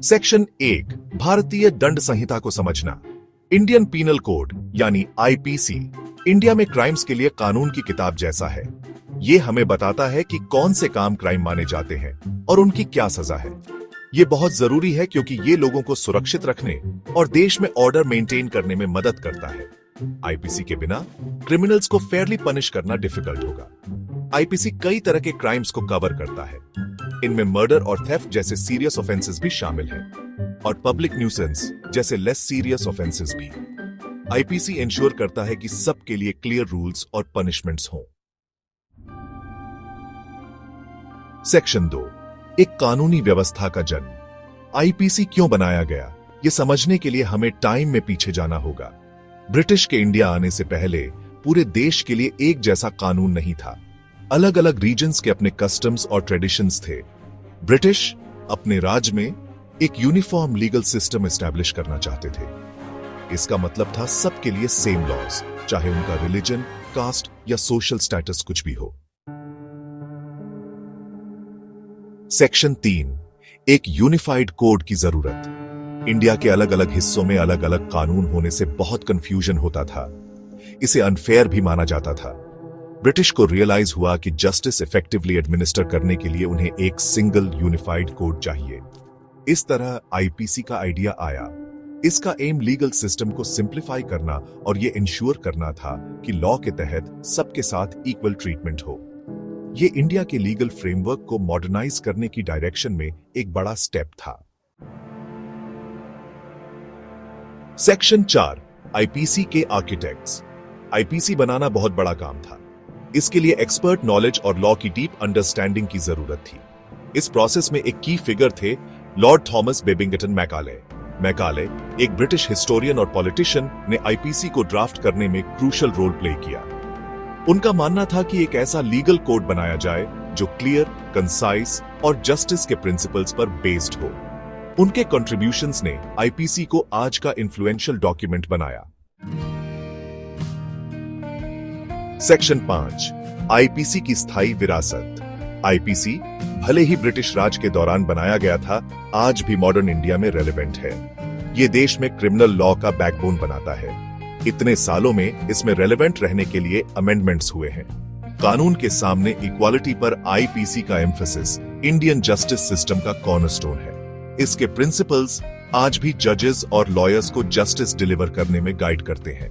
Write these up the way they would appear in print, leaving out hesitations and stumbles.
Section 1 भारतीय दंड संहिता को समझना। इंडियन पीनल कोड यानी आईपीसी इंडिया में क्राइम्स के लिए कानून की किताब जैसा है। ये हमें बताता है कि कौन से काम क्राइम माने जाते हैं और उनकी क्या सजा है। ये बहुत जरूरी है क्योंकि ये लोगों को सुरक्षित रखने और देश में ऑर्डर मेंटेन करने में मदद करता है। आईपीसी के बिना क्रिमिनल्स को फेयरली पनिश करना डिफिकल्ट होगा। आईपीसी कई तरह के क्राइम्स को कवर करता है। इनमें मर्डर और थेफ्ट जैसे सीरियस ऑफेंसेस भी शामिल हैं और पब्लिक न्यूसेंस जैसे लेस सीरियस ऑफेंसेस भी। आईपीसी इंश्योर करता है कि सबके लिए क्लियर रूल्स और पनिशमेंट्स हों। सेक्शन 2 एक कानूनी व्यवस्था का जन्म। आईपीसी क्यों बनाया गया, यह समझने के लिए हमें टाइम में पीछे जाना होगा। ब्रिटिश के इंडिया आने से पहले पूरे देश के लिए एक जैसा कानून नहीं था। अलग अलग रीजन्स के अपने कस्टम्स और ट्रेडिशंस थे। ब्रिटिश अपने राज्य में एक यूनिफॉर्म लीगल सिस्टम एस्टैब्लिश करना चाहते थे। इसका मतलब था सबके लिए सेम लॉज, चाहे उनका रिलीजन, कास्ट या सोशल स्टेटस कुछ भी हो। सेक्शन 3 एक यूनिफाइड कोड की जरूरत। इंडिया के अलग अलग हिस्सों में अलग अलग कानून होने से बहुत कंफ्यूजन होता था। इसे अनफेयर भी माना जाता था। ब्रिटिश को रियलाइज हुआ कि जस्टिस इफेक्टिवली एडमिनिस्टर करने के लिए उन्हें एक सिंगल यूनिफाइड कोड चाहिए। इस तरह आईपीसी का आइडिया आया। इसका एम लीगल सिस्टम को सिंप्लीफाई करना और यह इंश्योर करना था कि लॉ के तहत सबके साथ इक्वल ट्रीटमेंट हो। यह इंडिया के लीगल फ्रेमवर्क को मॉडर्नाइज करने की डायरेक्शन में एक बड़ा स्टेप था। सेक्शन 4 आईपीसी के आर्किटेक्ट्स। आईपीसी बनाना बहुत बड़ा काम था। इसके लिए एक्सपर्ट नॉलेज और लॉ की डीप अंडरस्टैंडिंग की जरूरत थी। इस प्रोसेस में एक की फिगर थे Lord Thomas Babington Macaulay. Macaulay एक ब्रिटिश हिस्टोरियन और पॉलिटिशियन ने आईपीसी को ड्राफ्ट करने में क्रूशल रोल प्ले किया। उनका मानना था कि एक ऐसा लीगल कोड बनाया जाए जो क्लियर, कंसाइज और जस्टिस के प्रिंसिपल्स पर बेस्ड हो। उनके कंट्रीब्यूशंस ने आईपीसी को आज का इन्फ्लुएंशियल डॉक्यूमेंट बनाया। सेक्शन 5 आईपीसी की स्थायी विरासत। आईपीसी भले ही ब्रिटिश राज के दौरान बनाया गया था, आज भी मॉडर्न इंडिया में रेलेवेंट है। ये देश में क्रिमिनल लॉ का बैकबोन बनाता है। इतने सालों में इसमें रेलेवेंट रहने के लिए अमेंडमेंट्स हुए हैं। कानून के सामने इक्वालिटी पर आईपीसी का एम्फेसिस इंडियन जस्टिस सिस्टम का कॉर्नरस्टोन है। इसके प्रिंसिपल्स आज भी जजेस और लॉयर्स को जस्टिस डिलीवर करने में गाइड करते हैं।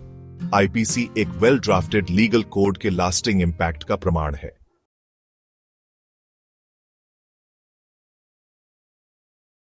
आईपीसी एक वेल ड्राफ्टेड लीगल कोड के लास्टिंग इंपैक्ट का प्रमाण है।